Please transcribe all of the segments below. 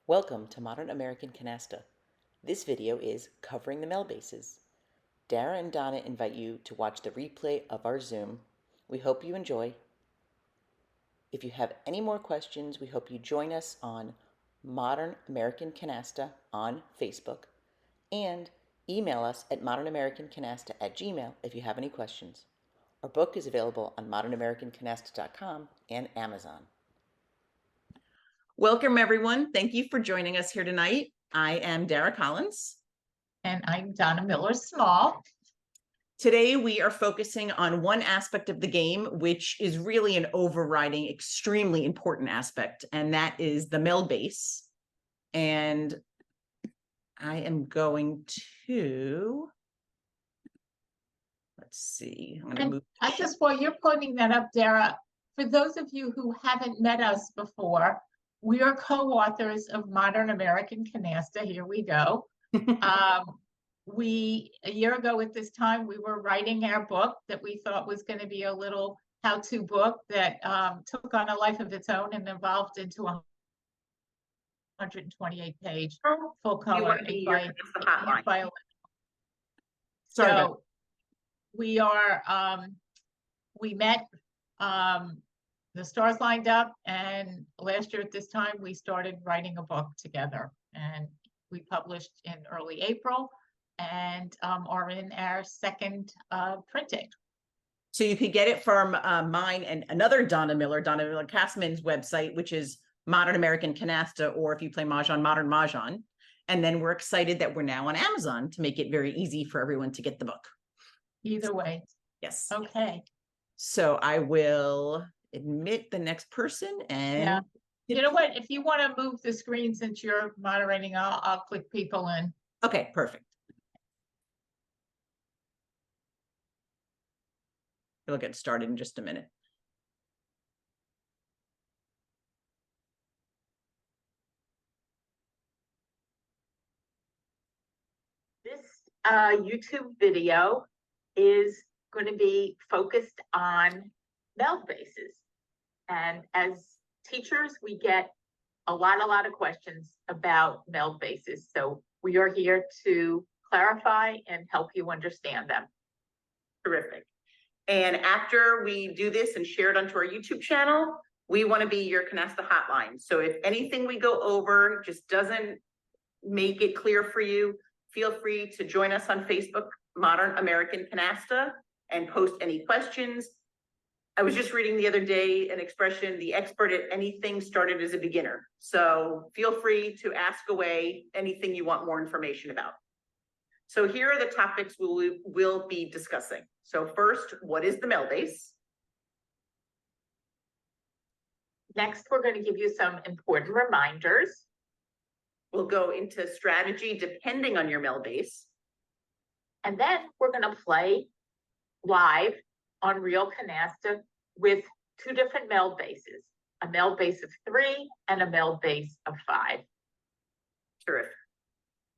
Welcome to Modern American Canasta. This video is covering the Meld bases. Dara and Donna invite you to watch the replay of our Zoom. We hope you enjoy. If you have any more questions, we hope you join us on Modern American Canasta on Facebook and email us at modernamericancanasta@gmail.com if you have any questions. Our book is available on modernamericancanasta.com and Amazon. Welcome, everyone. Thank you for joining us here tonight. I am Dara Collins. And I'm Donna Miller-Small. Today, we are focusing on one aspect of the game, which is really an overriding, extremely important aspect, and that is the Meld base. And I am going to, let's see. I'm going to move. I just, while you're putting that up, Dara, for those of you who haven't met us before, we are co-authors of Modern American Canasta. Here we go. A year ago at this time, we were writing our book that we thought was going to be a little how-to book that took on a life of its own and evolved into a 128-page full color. So we are, we met, the stars lined up, and last year at this time we started writing a book together, and we published in early April and are in our second printing. So you could get it from mine and another Donna Miller Castman's website, which is Modern American Canasta, or if you play mahjong, Modern Mahjong. And then we're excited that we're now on Amazon to make it very easy for everyone to get the book. Either way. Yes. Okay. So I will admit the next person, and yeah. You know what? If you want to move the screen since you're moderating, I'll click people in. Okay, perfect. We'll get started in just a minute. This YouTube video is going to be focused on Meld bases. And as teachers, we get a lot of questions about Meld bases. So we are here to clarify and help you understand them. Terrific. And after we do this and share it onto our YouTube channel, we want to be your Canasta hotline. So if anything we go over just doesn't make it clear for you, feel free to join us on Facebook, Modern American Canasta, and post any questions. I was just reading the other day an expression, the expert at anything started as a beginner. So feel free to ask away anything you want more information about. So here are the topics we'll be discussing. So first, what is the Meld base? Next, we're going to give you some important reminders. We'll go into strategy depending on your Meld base. And then we're going to play live on Real Canasta with two different Meld bases, a Meld base of 3 and a Meld base of 5. Terrific.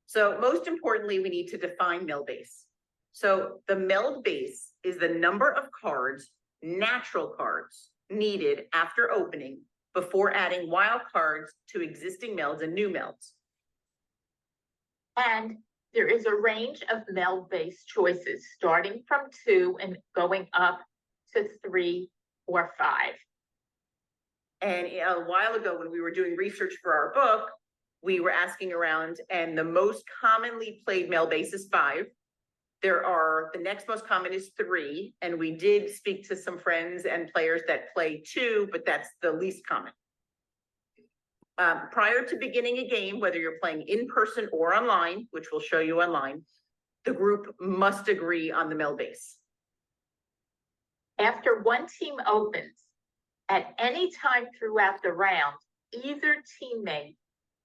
So most importantly, we need to define Meld base. So the Meld base is the number of cards, natural cards, needed after opening before adding wild cards to existing melds and new melds. And there is a range of Meld base choices starting from 2 and going up to 3 or 5. And a while ago when we were doing research for our book, we were asking around, and the most commonly played Meld base is 5. The next most common is 3, and we did speak to some friends and players that play 2, but that's the least common. Prior to beginning a game, whether you're playing in person or online, which we'll show you online, the group must agree on the Meld base. After one team opens, at any time throughout the round, either teammate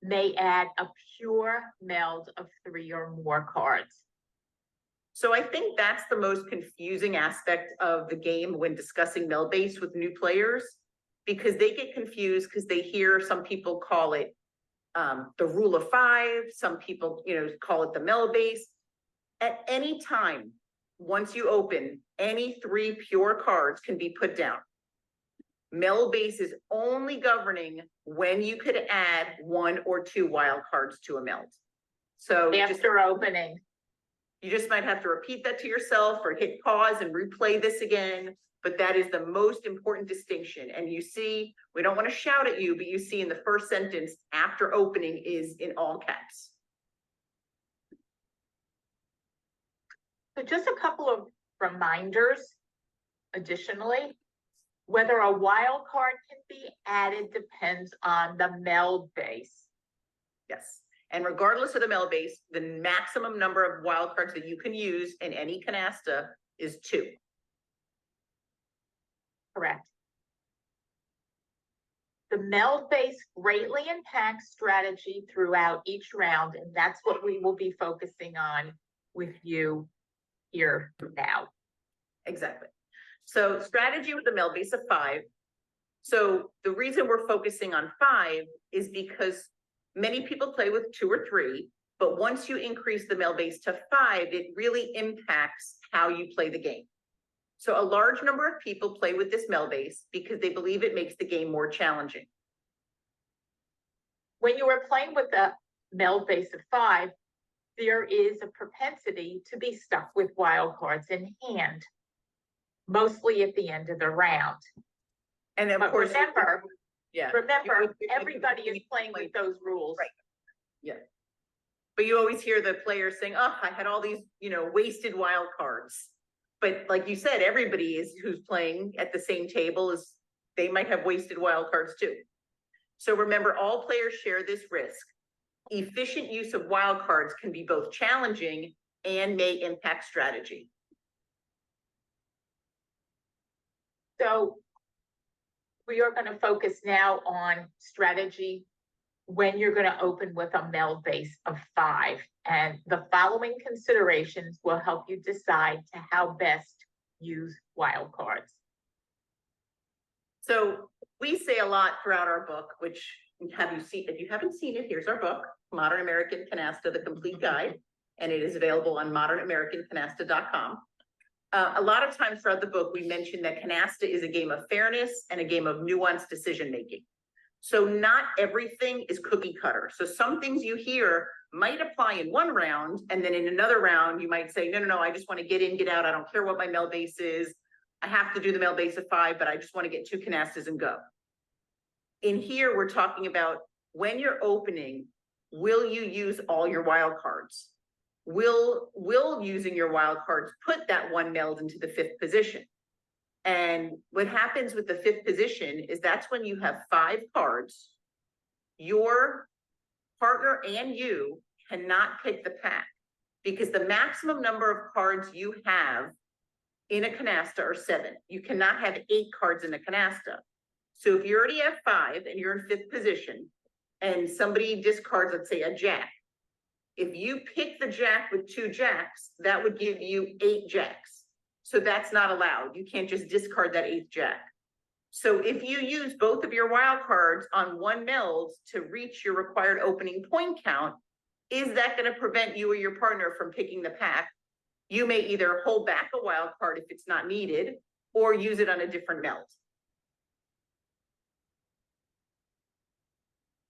may add a pure Meld of 3 or more cards. So I think that's the most confusing aspect of the game when discussing Meld base with new players, because they get confused because they hear some people call it the rule of 5, some people call it the Meld base. At any time, once you open, any 3 pure cards can be put down. Meld base is only governing when you could add 1 or 2 wild cards to a meld. So After opening. you just might have to repeat that to yourself or hit pause and replay this again. But that is the most important distinction. And you see, we don't want to shout at you, but you see in the first sentence, after opening is in all caps. So just a couple of reminders. Additionally, whether a wild card can be added depends on the meld base. Yes. And regardless of the meld base, the maximum number of wild cards that you can use in any canasta is 2. Correct. The meld base greatly impacts strategy throughout each round, and that's what we will be focusing on with you here now. Exactly. So strategy with the meld base of 5. So the reason we're focusing on 5 is because many people play with 2 or 3, but once you increase the meld base to 5, it really impacts how you play the game. So a large number of people play with this meld base because they believe it makes the game more challenging. When you are playing with a meld base of 5, there is a propensity to be stuck with wild cards in hand, mostly at the end of the round. And of But course, remember, yeah, everybody is playing with those rules. Right. Yeah. But you always hear the players saying, oh, I had all these, wasted wild cards. But like you said, everybody who's playing at the same table they might have wasted wild cards too. So remember, all players share this risk. Efficient use of wild cards can be both challenging and may impact strategy. So we are going to focus now on strategy when you're going to open with a meld base of 5. And the following considerations will help you decide to how best use wild cards. So we say a lot throughout our book, which if you haven't seen it, here's our book, Modern American Canasta, the Complete Guide, and it is available on modernamericancanasta.com. A lot of times throughout the book, we mention that canasta is a game of fairness and a game of nuanced decision-making. So not everything is cookie cutter. So some things you hear might apply in one round, and then in another round, you might say, no, I just want to get in, get out. I don't care what my meld base is. I have to do the meld base of 5, but I just want to get 2 canastas and go. In here, we're talking about when you're opening, will you use all your wild cards? Will using your wild cards put that 1 meld into the 5th position? And what happens with the 5th position is that's when you have 5 cards. Your partner and you cannot pick the pack because the maximum number of cards you have in a canasta are 7. You cannot have 8 cards in a canasta. So if you already have 5 and you're in 5th position and somebody discards, let's say, a jack, if you pick the jack with 2 jacks, that would give you 8 jacks. So that's not allowed. You can't just discard that 8th jack. So if you use both of your wild cards on 1 meld to reach your required opening point count, is that going to prevent you or your partner from picking the pack? You may either hold back a wild card if it's not needed or use it on a different meld.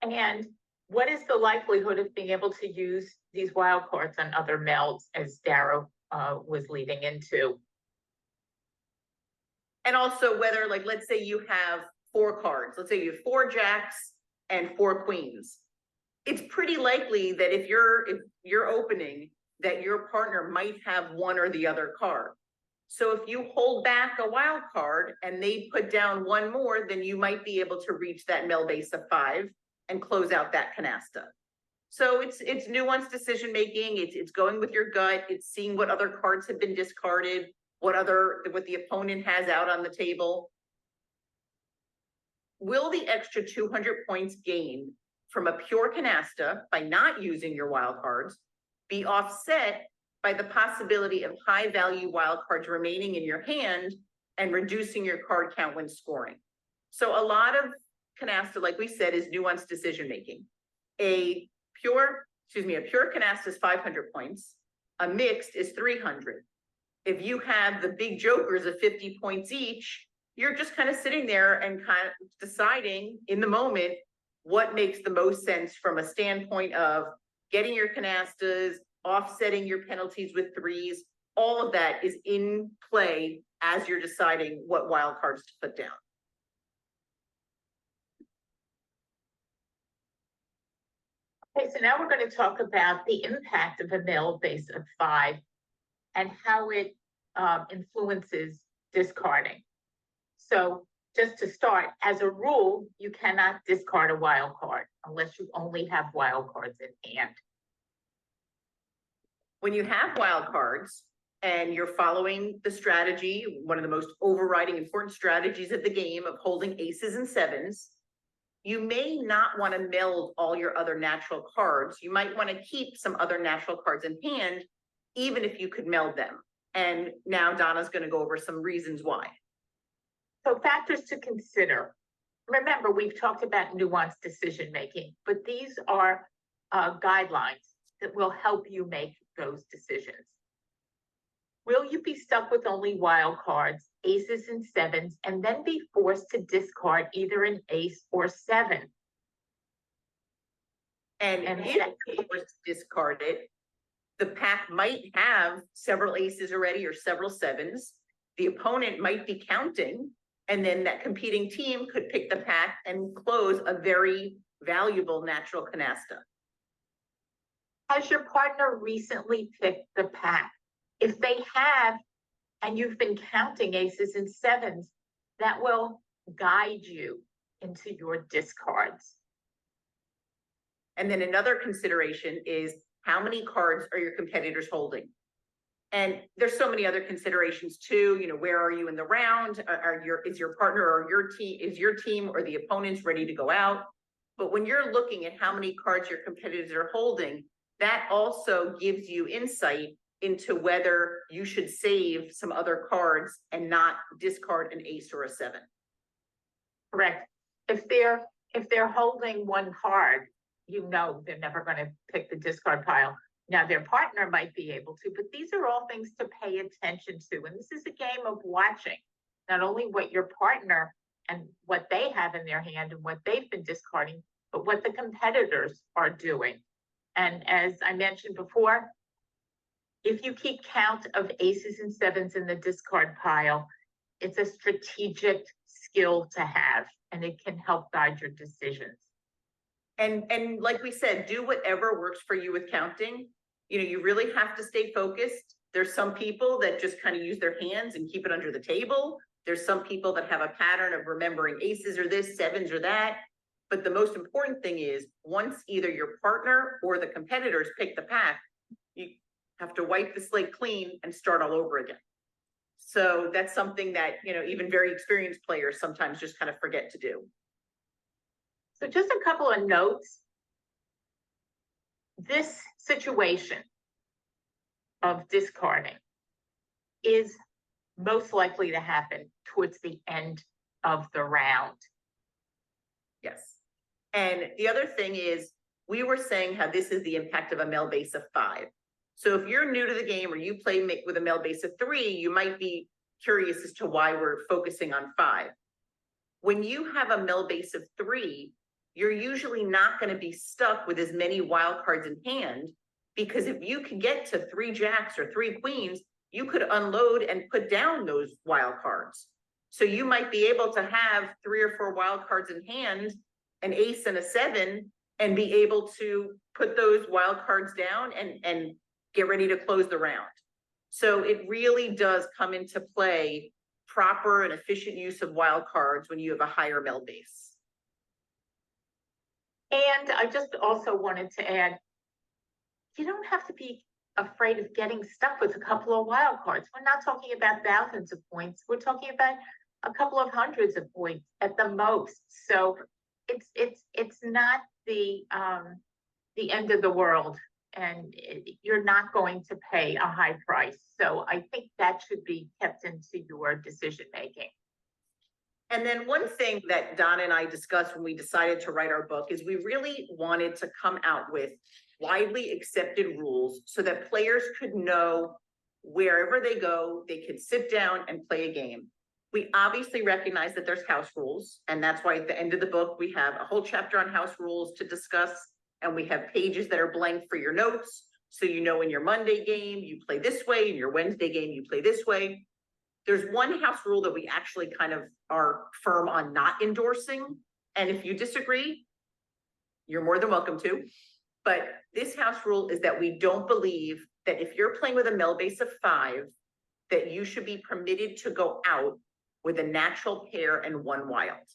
And what is the likelihood of being able to use these wild cards on other melds, as Dara was leading into? And also whether, like, let's say you have 4 cards. Let's say you have 4 jacks and 4 queens. It's pretty likely that if you're opening, that your partner might have one or the other card. So if you hold back a wild card and they put down 1 more, then you might be able to reach that meld base of 5 and close out that canasta. So it's nuanced decision making. It's going with your gut. It's seeing what other cards have been discarded, what the opponent has out on the table. Will the extra 200 points gained from a pure canasta by not using your wild cards be offset by the possibility of high value wild cards remaining in your hand and reducing your card count when scoring? So a lot of canasta, like we said, is nuanced decision making. A pure canasta is 500 points. A mixed is 300. If you have the big jokers of 50 points each, you're just kind of sitting there and kind of deciding in the moment what makes the most sense from a standpoint of getting your canastas, offsetting your penalties with threes. All of that is in play as you're deciding what wild cards to put down. Okay, so now we're going to talk about the impact of a Meld base of 5 and how it influences discarding. So just to start, as a rule, you cannot discard a wild card unless you only have wild cards in hand. When you have wild cards and you're following the strategy, one of the most overriding important strategies of the game of holding aces and sevens, you may not want to meld all your other natural cards. You might want to keep some other natural cards in hand, even if you could meld them. And now Donna's going to go over some reasons why. So factors to consider. Remember, we've talked about nuanced decision-making, but these are guidelines that will help you make those decisions. Will you be stuck with only wild cards, aces and sevens, and then be forced to discard either an ace or 7? And if you were discarded, the pack might have several aces already or several sevens. The opponent might be counting, and then that competing team could pick the pack and close a very valuable natural canasta. Has your partner recently picked the pack? If they have, and you've been counting aces and sevens, that will guide you into your discards. And then another consideration is how many cards are your competitors holding? And there's so many other considerations too. You know, where are you in the round? Is your partner or your team or the opponents ready to go out? But when you're looking at how many cards your competitors are holding, that also gives you insight into whether you should save some other cards and not discard an ace or a 7. Correct. If they're holding one card, you know they're never going to pick the discard pile. Now their partner might be able to, but these are all things to pay attention to. And this is a game of watching not only what your partner and what they have in their hand and what they've been discarding, but what the competitors are doing. And as I mentioned before, if you keep count of aces and sevens in the discard pile, it's a strategic skill to have, and it can help guide your decisions. And like we said, do whatever works for you with counting. You know, you really have to stay focused. There's some people that just kind of use their hands and keep it under the table. There's some people that have a pattern of remembering aces or this, sevens or that. But the most important thing is once either your partner or the competitors pick the pack, you have to wipe the slate clean and start all over again. So that's something that, you know, even very experienced players sometimes just kind of forget to do. So just a couple of notes. This situation of discarding is most likely to happen towards the end of the round. Yes. And the other thing is, we were saying how this is the impact of a Meld base of 5. So if you're new to the game or you play with a Meld base of 3, you might be curious as to why we're focusing on 5. When you have a Meld base of 3, you're usually not going to be stuck with as many wild cards in hand, because if you can get to 3 jacks or 3 queens, you could unload and put down those wild cards. So you might be able to have 3 or 4 wild cards in hand, an ace and a 7, and be able to put those wild cards down and get ready to close the round. So it really does come into play, proper and efficient use of wild cards when you have a higher Meld base. And I just also wanted to add, you don't have to be afraid of getting stuck with a couple of wild cards. We're not talking about thousands of points. We're talking about a couple of hundreds of points at the most. So it's not the end of the world, and you're not going to pay a high price. So I think that should be kept into your decision making. And then one thing that Donna and I discussed when we decided to write our book is we really wanted to come out with widely accepted rules so that players could know wherever they go, they could sit down and play a game. We obviously recognize that there's house rules, and that's why at the end of the book, we have a whole chapter on house rules to discuss, and we have pages that are blank for your notes, so you know in your Monday game, you play this way, in your Wednesday game, you play this way. There's one house rule that we actually kind of are firm on not endorsing, and if you disagree, you're more than welcome to. But this house rule is that we don't believe that if you're playing with a Meld base of 5, that you should be permitted to go out with a natural pair and 1 wild.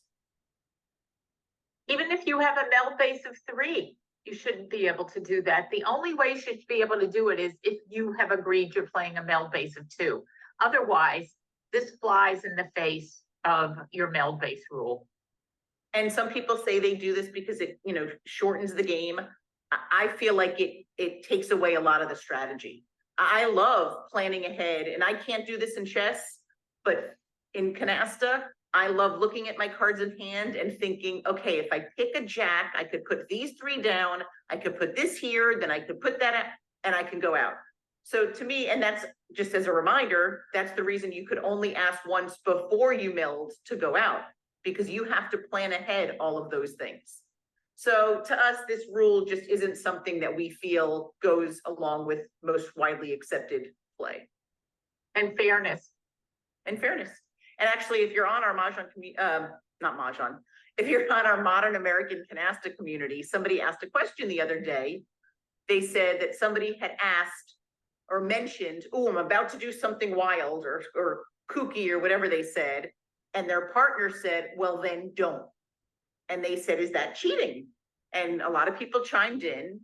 Even if you have a Meld base of 3, you shouldn't be able to do that. The only way you should be able to do it is if you have agreed you're playing a Meld base of 2. Otherwise, this flies in the face of your Meld base rule. And some people say they do this because it, you know, shortens the game. I feel like it takes away a lot of the strategy. I love planning ahead, and I can't do this in chess, but in Canasta, I love looking at my cards in hand and thinking, okay, if I pick a jack, I could put these 3 down, I could put this here, then I could put that out, and I can go out. So to me, and that's just as a reminder, that's the reason you could only ask once before you Meld to go out, because you have to plan ahead all of those things. So to us, this rule just isn't something that we feel goes along with most widely accepted play. And fairness. And fairness. And actually, if you're on our mahjong, not mahjong, if you're on our Modern American Canasta community, somebody asked a question the other day. They said that somebody had asked or mentioned, oh, I'm about to do something wild or kooky or whatever they said. And their partner said, well, then don't. And they said, is that cheating? And a lot of people chimed in.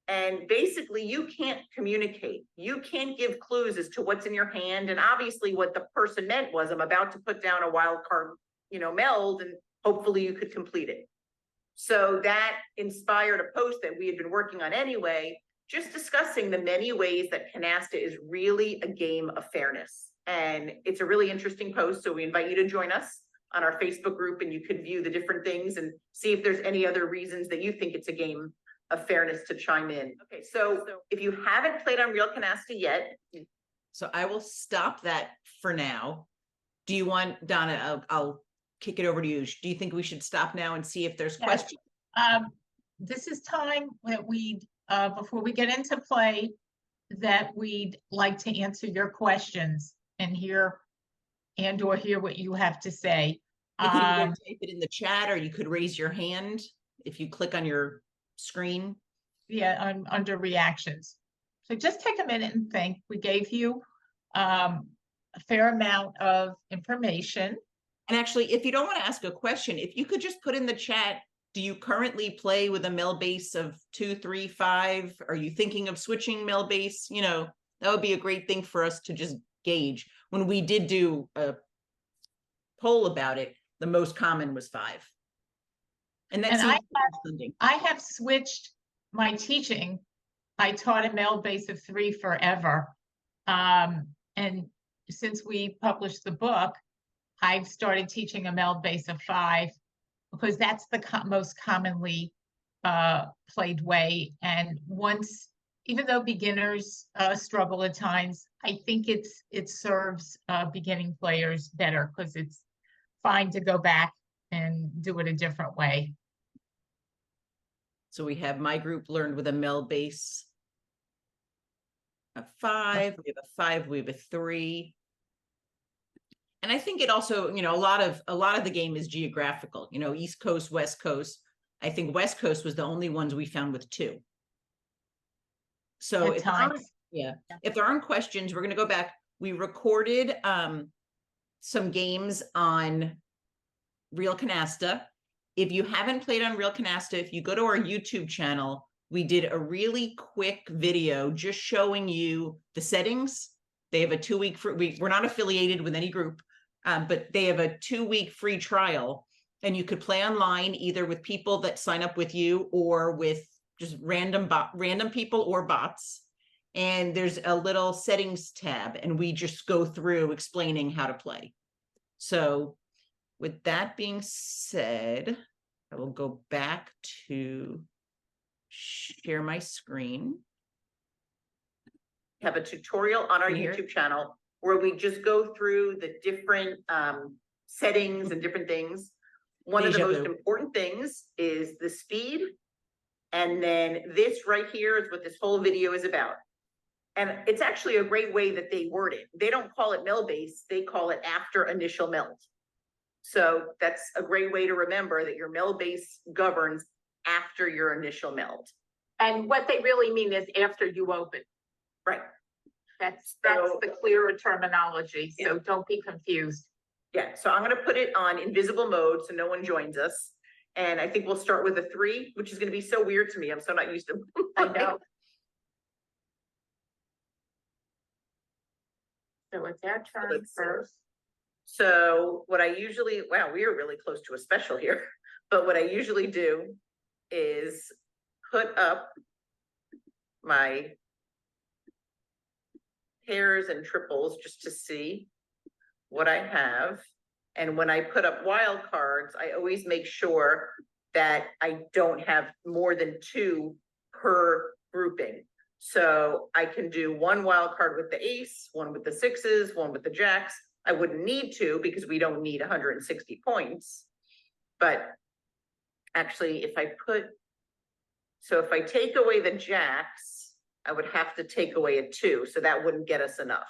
And basically, you can't communicate. You can't give clues as to what's in your hand. And obviously, what the person meant was, I'm about to put down a wild card, you know, Meld, and hopefully you could complete it. So that inspired a post that we had been working on anyway, just discussing the many ways that Canasta is really a game of fairness. And it's a really interesting post. So we invite you to join us on our Facebook group, and you could view the different things and see if there's any other reasons that you think it's a game of fairness to chime in. Okay, so if you haven't played on Real Canasta yet. So I will stop that for now. Do you want, Donna, I'll kick it over to you. Do you think we should stop now and see if there's Yes. questions? This is time that we, before we get into play, that we'd like to answer your questions and hear or hear what you have to say. You can either type it in the chat, or you could raise your hand if you click on your screen. Yeah, under reactions. So just take a minute and think. We gave you a fair amount of information. And actually, if you don't want to ask a question, if you could just put in the chat, do you currently play with a Meld base of 2, 3, 5? Are you thinking of switching Meld base? You know, that would be a great thing for us to just gauge. When we did do a poll about it, the most common was 5. And that's I have switched my teaching. I taught a Meld base of 3 forever. And since we published the book, I've started teaching a Meld base of 5 because that's the most commonly played way. And once, even though beginners struggle at times, I think it serves beginning players better because it's fine to go back and do it a different way. So we have my group learned with a Meld base of 5. We have a 5. We have a 3. And I think it also, you know, a lot of the game is geographical. You know, East Coast, West Coast. I think West Coast was the only ones we found with 2. So if there aren't questions, we're going to go back. We recorded some games on Real Canasta. If you haven't played on Real Canasta, if you go to our YouTube channel, we did a really quick video just showing you the settings. They have a 2-week free, we're not affiliated with any group, but they have a 2-week free trial, and you could play online either with people that sign up with you or with just random people or bots. And there's a little settings tab, and we just go through explaining how to play. So with that being said, I will go back to share my screen. We have a tutorial on our Here. YouTube channel where we just go through the different settings and different things. One of the Deja most vu. important things is the speed. And then this right here is what this whole video is about. And it's actually a great way that they word it. They don't call it meld base, they call it after initial meld. So that's a great way to remember that your meld base governs after your initial meld. And what they really mean is after you open. Right. That's So- the clearer terminology, so don't be confused. Yeah, so I'm gonna put it on invisible mode so no one joins us. And I think we'll start with a 3, which is gonna be so weird to me. I'm so not used to. I know. So it's our turn Let's see. first. So what I usually, wow, we are really close to a special here. But what I usually do is put up my pairs and triples just to see what I have. And when I put up wild cards, I always make sure that I don't have more than 2 per grouping. So I can do 1 wild card with the ace, 1 with the 6s, 1 with the jacks. I wouldn't need to because we don't need 160 points. But actually, if I take away the jacks, I would have to take away a 2, so that wouldn't get us enough.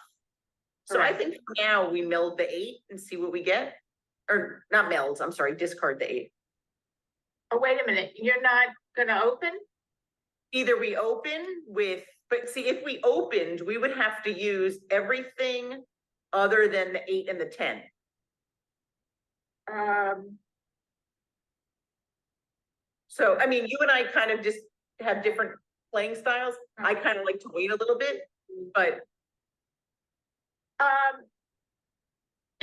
So I Correct. think for now we meld the 8 and see what we get. Or not meld, I'm sorry, discard the 8. Oh, wait a minute, you're not gonna open? Either we open with, but see, if we opened, we would have to use everything other than the 8 and the 10. So, I mean, you and I kind of just have different playing styles. I kind of like to wait a little bit, but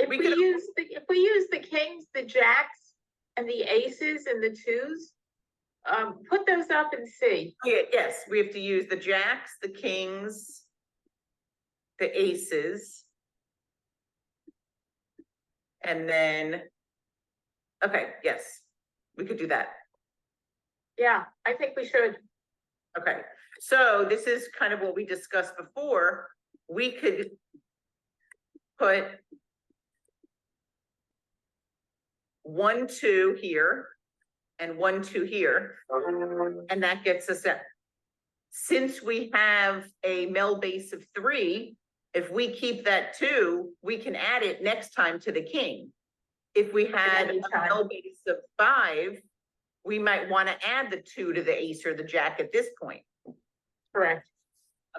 If We we could- use the kings, the jacks, and the aces and the 2s, put those up and see. yeah, yes, we have to use the jacks, the kings, the aces. And then, okay, yes, we could do that. Yeah, I think we should. Okay, so this is kind of what we discussed before. We could put 1, 2 here and 1, 2 here, and that gets us at. Since we have a meld base of 3, if we keep that 2, we can add it next time to the king. If we had a Anytime. meld base of 5, we might want to add the 2 to the ace or the jack at this point. Correct.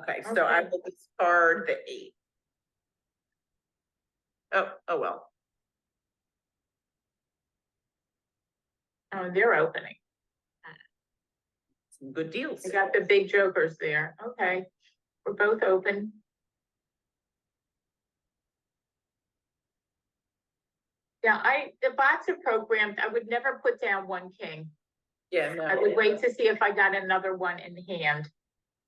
Okay, so I Okay. will discard the 8. Oh well. Oh, they're opening. Some good deals. We got the big jokers there. Okay, we're both open. Yeah, the bots are programmed. I would never put down 1 king. Yeah, I no. would wait to see if I got another one in hand.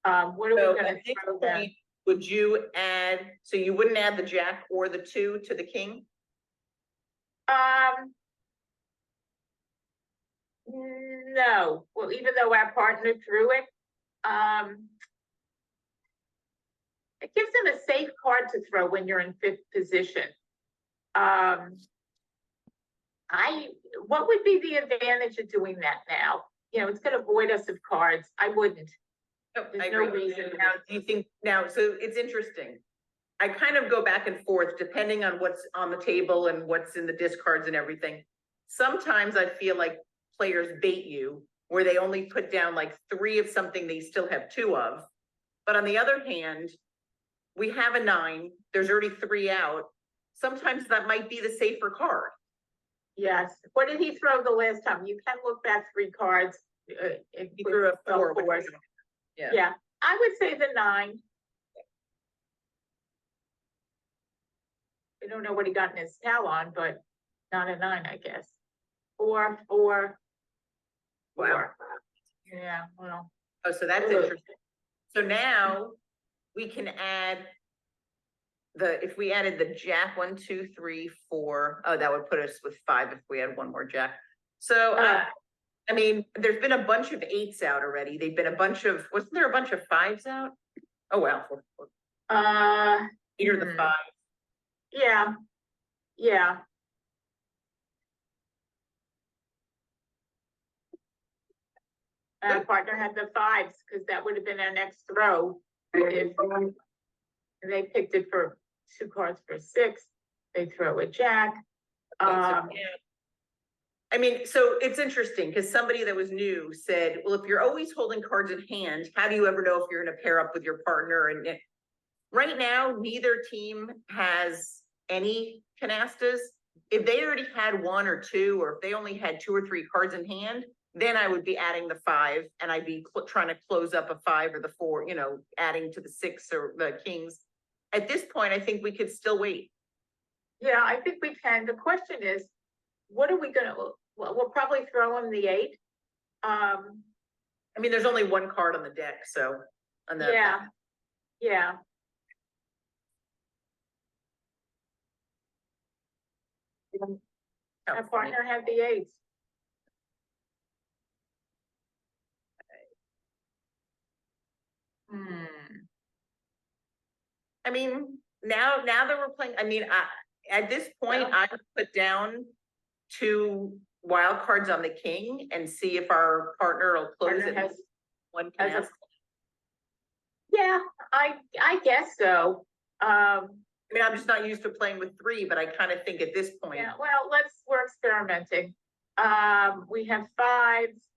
What are So we gonna at this throw down? point, would you add, so you wouldn't add the jack or the 2 to the king? No, well, even though our partner threw it, it gives them a safe card to throw when you're in 5th position. What would be the advantage of doing that now? You know, it's gonna void us of cards. I wouldn't. Oh, There's I no agree. reason. Now, do you think, now, so it's interesting. I kind of go back and forth depending on what's on the table and what's in the discards and everything. Sometimes I feel like players bait you where they only put down like 3 of something they still have 2 of. But on the other hand, we have a 9, there's already 3 out. Sometimes that might be the safer card. Yes. What did he throw the last time? You can look back 3 cards. He threw a 4. which fours. was- Yeah. Yeah, I would say the 9. I don't know what he got in his talon, but not a 9, I guess. 4, 4. Wow. 4. Yeah, well, Oh, so that's Ugh. interesting. So now we can add if we added the jack, 1, 2, 3, 4, oh, that would put us with 5 if we had 1 more jack. So, I mean, there's been a bunch of 8s out already. They've been a bunch of, wasn't there a bunch of 5s out? Oh, wow. 8 or the Hmm. 5. Yeah, yeah. And our partner had the fives, because that would have been our next throw. If they picked it for 2 cards for 6, they throw a jack. Yeah. I mean, so it's interesting because somebody that was new said, well, if you're always holding cards in hand, how do you ever know if you're gonna pair up with your partner? And right now, neither team has any canastas. If they already had 1 or 2, or if they only had 2 or 3 cards in hand, then I would be adding the 5 and I'd be trying to close up a 5 or the 4, you know, adding to the 6 or the kings. At this point, I think we could still wait. Yeah, I think we can. The question is, what are we gonna, well, we'll probably throw in the 8. I mean, there's only 1 card on the deck, so. On the, Yeah, yeah. Our partner had the 8s. I mean, now that we're playing, I mean, at this point, I would put down 2 wild cards on the king and see if our partner will close Partner it. has- One has a- canasta. Yeah, I guess so. I mean, I'm just not used to playing with 3, but I kind of think at this point, Yeah, well, we're experimenting. We have 5s.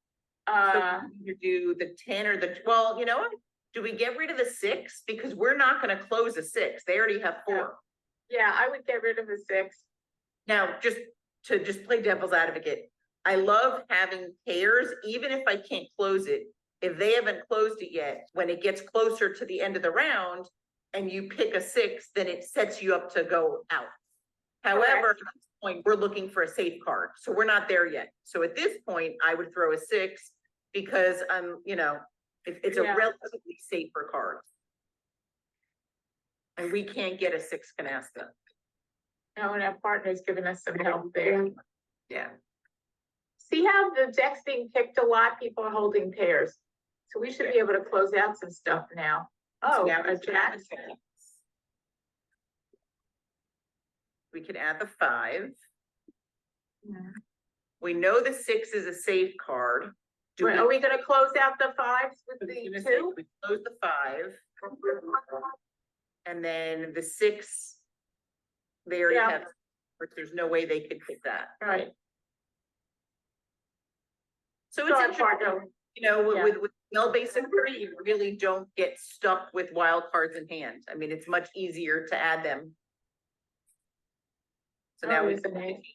so you do the 10 or the, well, you know what? Do we get rid of the 6? Because we're not gonna close a 6. They already have 4. Yeah, I would get rid of the 6. Now, just to play devil's advocate, I love having pairs, even if I can't close it. If they haven't closed it yet, when it gets closer to the end of the round and you pick a 6, then it sets you up to go out. However, at this point, we're looking for a safe card, so we're not there yet. So at this point, I would throw a 6 because you know, it's a Yeah. relatively safer card. And we can't get a 6 canasta. No, and our partner's given us some help there. Yeah. See how the deck's being picked a lot? People are holding pairs. So we should be able to close out some stuff now. So Oh, now a jack. We can add the 5. Yeah. We know the 6 is a safe card. Do Are we gonna close out the 5s with I was the gonna say, 2? we close the 5. And then the 6. They already Yeah. have, but there's no way they could pick that. Right. So So it's our interesting, partner, you know, Yeah. with Meld basic 3, you really don't get stuck with wild cards in hand. I mean, it's much easier to add them. So now Oh, we. isn't it?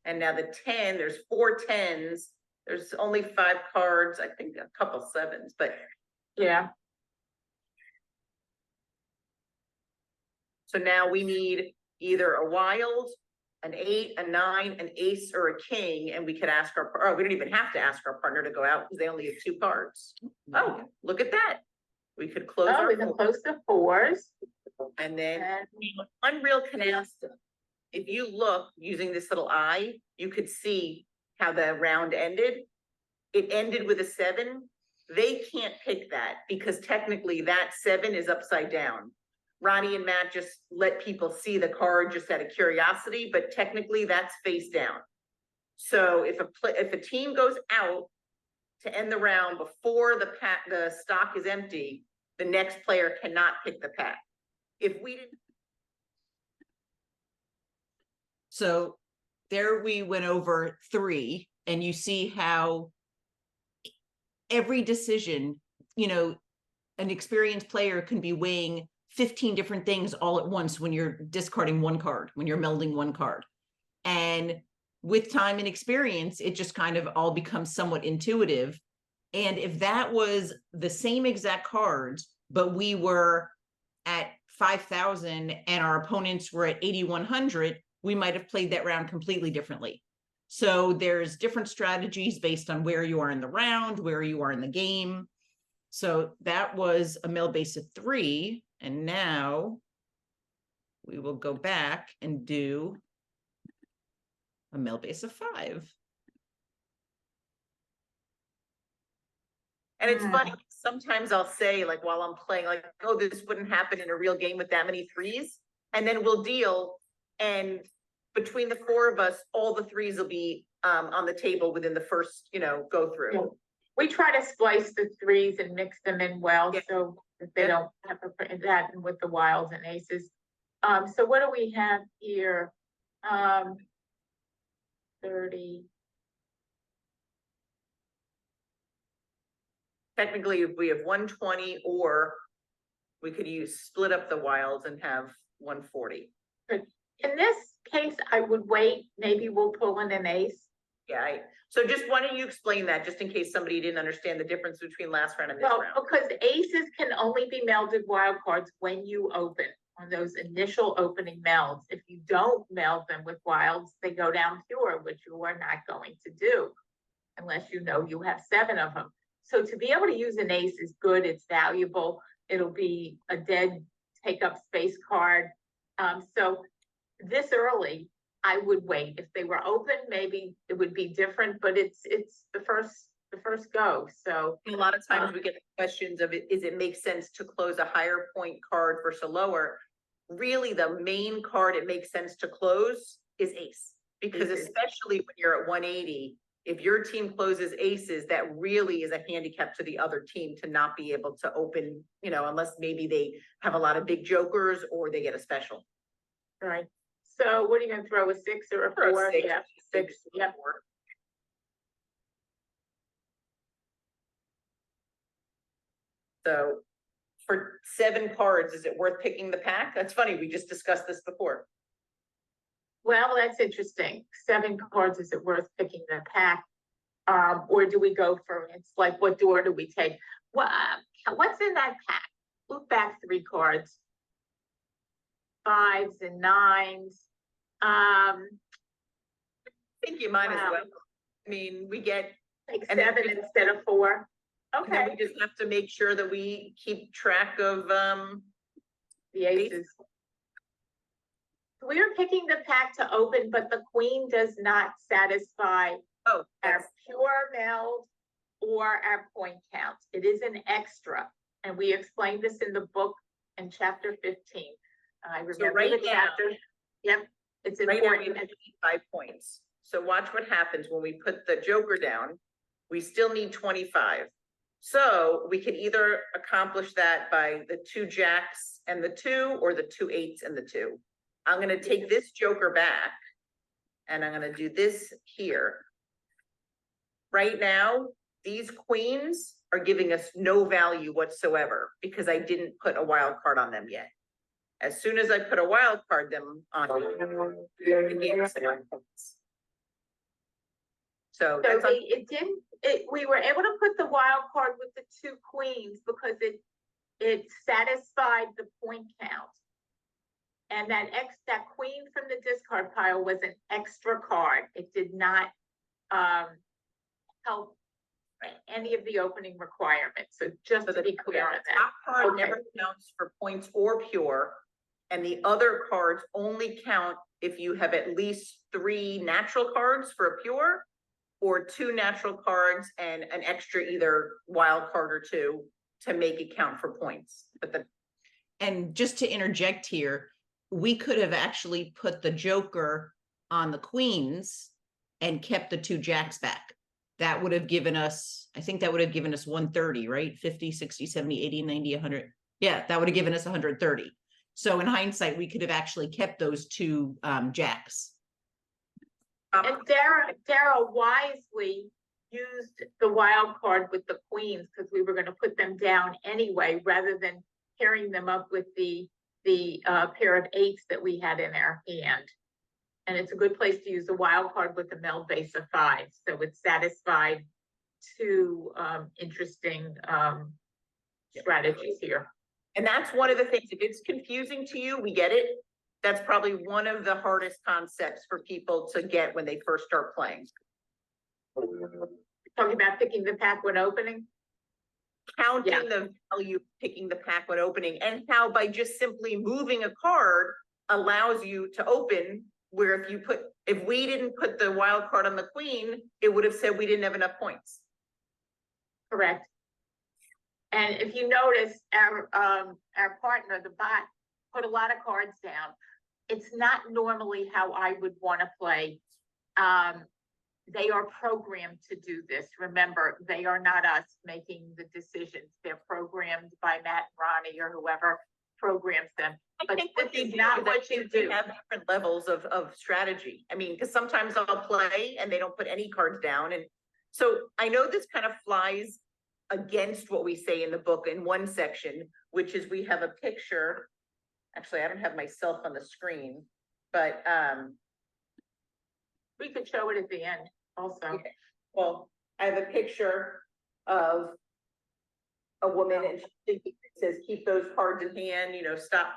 And now the 10, there's 4 10s. There's only 5 cards, I think a couple 7s, but yeah, so now we need either a wild, an 8, a 9, an ace, or a king, and we could ask our, we don't even have to ask our partner to go out because they only have 2 cards. Oh, look at that. We could close oh, our we can 4, close the 4s. and then And Unreal Canasta. If you look using this little eye, you could see how the round ended. It ended with a 7. They can't pick that because technically that 7 is upside down. Ronnie and Matt just let people see the card just out of curiosity, but technically that's face down. So if a team goes out to end the round before the stock is empty, the next player cannot pick the pack. If we didn't. So there we went over 3, and you see how every decision, you know, an experienced player can be weighing 15 different things all at once when you're discarding 1 card, when you're melding 1 card. And with time and experience, it just kind of all becomes somewhat intuitive. And if that was the same exact cards, but we were at 5,000 and our opponents were at 8,100, we might have played that round completely differently. So there's different strategies based on where you are in the round, where you are in the game. So that was a Meld base of 3. And now we will go back and do a Meld base of 5. And it's funny, sometimes I'll say, like, while I'm playing, like, oh, this wouldn't happen in a real game with that many 3s. and then we'll deal. And between the four of us, all the threes will be on the table within the first, go through. We try to splice the threes and mix them in well, Yeah. so that they Yeah. don't have to put that in with the wilds and aces. So what do we have here? 30. Technically, if we have 120, or we could split up the wilds and have 140. In this case, I would wait, maybe we'll pull in an ace. Yeah, so just why don't you explain that, just in case somebody didn't understand the difference between last round and this Well, round? because aces can only be melded wild cards when you open, on those initial opening melds. If you don't meld them with wilds, they go down pure, which you are not going to do unless you know you have 7 of them. So to be able to use an ace is good, it's valuable. It'll be a dead take up space card. So this early, I would wait. If they were open, maybe it would be different, but it's the first go, so. A lot of times we get questions of is it make sense to close a higher point card versus a lower? Really, the main card it makes sense to close is ace, because Aces. especially when you're at 180, if your team closes aces, that really is a handicap to the other team to not be able to open, unless maybe they have a lot of big jokers or they get a special. Right. So what are you gonna throw, a 6 or a 4? Six, Yeah, 6, yep. four. So for 7 cards, is it worth picking the pack? That's funny, we just discussed this before. Well, that's interesting. 7 cards, is it worth picking the pack? Or do we go for, it's like, what door do we take? What's in that pack? Look back 3 cards. 5s and 9s. I think you might as Wow. well. I mean, we get, Take And then 7 instead of 4. and then Okay, we just have to make sure that we keep track of, the aces. We are picking the pack to open, but the queen does not satisfy oh, our that's, pure meld or our point count. It is an extra, and we explained this in the book in chapter 15. I remember right the now- chapter. Yep, it's right now we important. have 5 points. So watch what happens when we put the joker down. We still need 25. So we can either accomplish that by the 2 jacks and the 2, or the 2 8s and the 2. I'm gonna take this joker back, and I'm gonna do this here. Right now, these queens are giving us no value whatsoever because I didn't put a wild card on them yet. As soon as I put a wild card them on, it gave us the points. So So that's on, we were able to put the wild card with the 2 queens because it satisfied the point count. And that queen from the discard pile was an extra card. It did not help any of the opening requirements. So just so to be clear on the that. top card Okay. never counts for points or pure. And the other cards only count if you have at least 3 natural cards for a pure, or 2 natural cards and an extra either wild card or 2 to make it count for points. But And just to interject here, we could have actually put the joker on the queens and kept the 2 jacks back. That would have given us, I think that would have given us 130, right? 50, 60, 70, 80, 90, 100. Yeah, that would have given us 130. So in hindsight, we could have actually kept those 2 jacks. And Dara wisely used the wild card with the queens because we were going to put them down anyway, rather than pairing them up with the pair of 8s that we had in our hand. And it's a good place to use the wild card with the meld base of 5. So it satisfied 2 interesting strategies here. And that's one of the things, if it's confusing to you, we get it. That's probably one of the hardest concepts for people to get when they first start playing. Talking about picking the pack when opening. Counting Yeah. the value, picking the pack when opening, and how by just simply moving a card allows you to open, where if we didn't put the wild card on the queen, it would have said we didn't have enough points. Correct. And if you notice, our partner, the bot, put a lot of cards down. It's not normally how I would want to play. They are programmed to do this. Remember, they are not us making the decisions. They're programmed by Matt and Ronnie or whoever programs them. I But think what this they is do not is what I think you they do. have different levels of strategy. I mean, because sometimes I'll play and they don't put any cards down. And so I know this kind of flies against what we say in the book in one section, which is we have a picture. Actually, I don't have myself on the screen, but We could show it at the end also. okay. Well, I have a picture of a woman and it says, keep those cards in hand, you know, stop.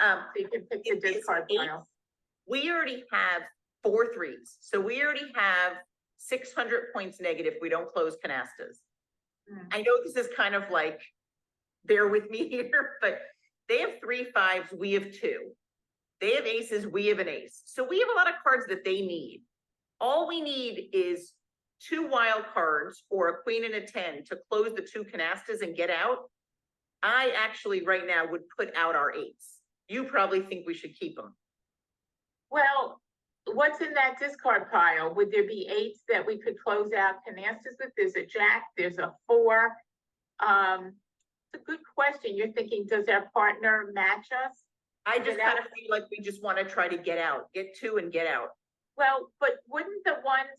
So you can pick the It is discard eight. pile. We already have 4 threes, so we already have 600 points negative. We don't close canastas. Hmm. I know this is kind of like, bear with me here, but they have 3 5s, we have 2. They have aces, we have an ace. So we have a lot of cards that they need. All we need is 2 wild cards or a queen and a 10 to close the 2 canastas and get out. I actually right now would put out our 8s. You probably think we should keep them. Well, what's in that discard pile? Would there be 8s that we could close out canastas with? There's a jack, there's a 4. It's a good question. You're thinking, does our partner match us? I just Get kind out. of feel like we just want to try to get out, get 2 and get out. Well, but wouldn't the ones,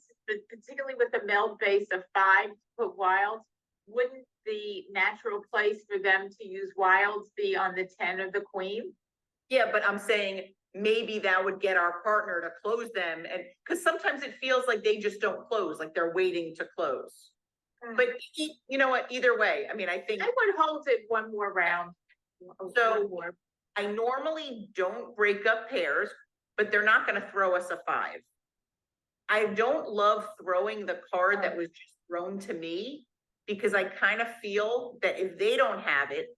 particularly with the Meld base of 5 to put wilds, wouldn't the natural place for them to use wilds be on the 10 or the queen? Yeah, but I'm saying maybe that would get our partner to close them, and because sometimes it feels like they just don't close, like they're waiting to close. But you know what, either way, I mean, I think I would hold it one more round. So- One more. I normally don't break up pairs, but they're not gonna throw us a 5. I don't love throwing the card that was just thrown to me, because I kind of feel that if they don't have it,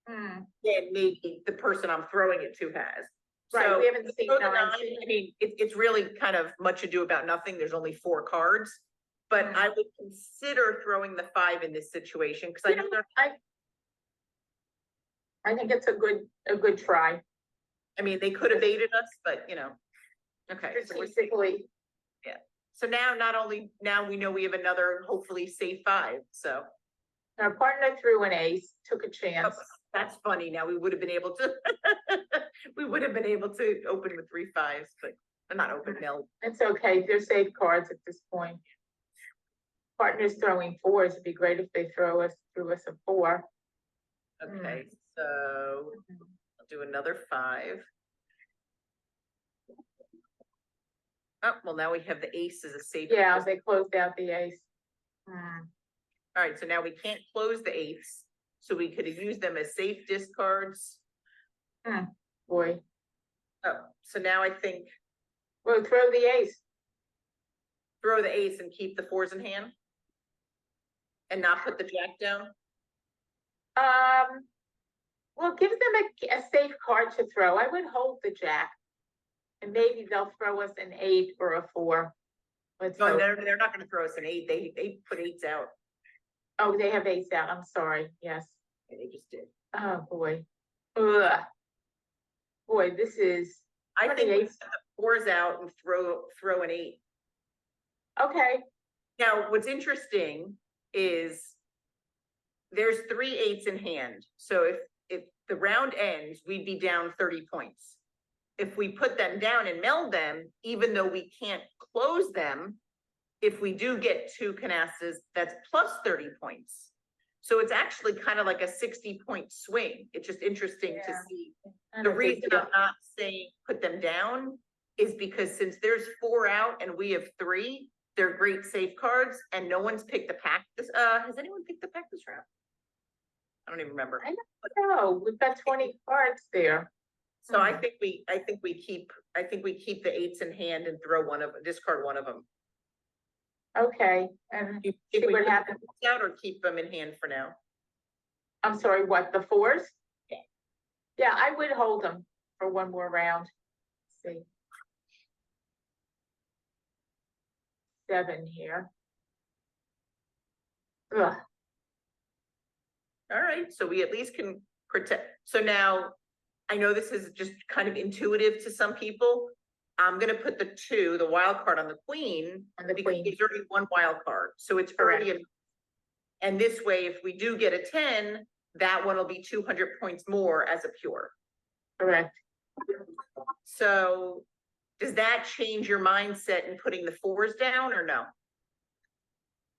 Hmm. then maybe the person I'm throwing it to has. Right, So we haven't seen throw the 9. 9, I mean, it's really kind of much ado about nothing. There's only 4 cards. But Mhm. I would consider throwing the 5 in this situation, because I You know know, they're, I think it's a good try. I mean, they could have baited us, but you know. Okay, so we're, Strategically, so now not only, now we know we have another hopefully safe 5, so. our partner threw an ace, took a Oh, chance. that's funny. Now we would have been able to, we would have been able to open with 3 5s, but not open, no. It's okay, they're safe cards at this point. Partners throwing 4s, it'd be great if they threw us a 4. Okay, so I'll do another 5. Oh, well, now we have the ace as a safe. Yeah, they closed out the ace. Hmm. All right, so now we can't close the 8s, so we could use them as safe discards. Boy, Oh, so now I think well, throw the ace. throw the ace and keep the 4s in hand. And not put the jack down. Well, give them a safe card to throw. I would hold the jack. And maybe they'll throw us an 8 or a 4. Let's No, hope. they're not gonna throw us an 8. They put 8s out. Oh, they have 8s out. I'm sorry. Yes. Yeah, they just did. Oh, boy. Ugh. Boy, this is, I What think an we ace. set the 4s out and throw an 8. okay. Now, what's interesting is there's 3 8s in hand. So if the round ends, we'd be down 30 points. If we put them down and meld them, even though we can't close them, if we do get 2 canastas, that's plus 30 points. So it's actually kind of like a 60-point swing. It's just interesting to Yeah. see. Not The a big reason deal. I'm not saying put them down is because since there's 4 out and we have 3, they're great safe cards and no one's picked the pack. Has anyone picked the pack this round? I don't even remember. No, we've got 20 cards there. So I think we keep the 8s in hand and discard one of them. Okay, and You see think we what put the happens. 8s out or keep them in hand for now? I'm sorry, what, the 4s? Yeah. Yeah, I would hold them for one more round. Let's see. 7 here. Ugh, All right, so we at least can protect. So now I know this is just kind of intuitive to some people. I'm gonna put the 2, the wild card on the queen, On the because queen. there's already 1 wild card, so it's already and this way, if we do get a 10, that one will be 200 points more as a pure. Correct. So does that change your mindset in putting the 4s down or no?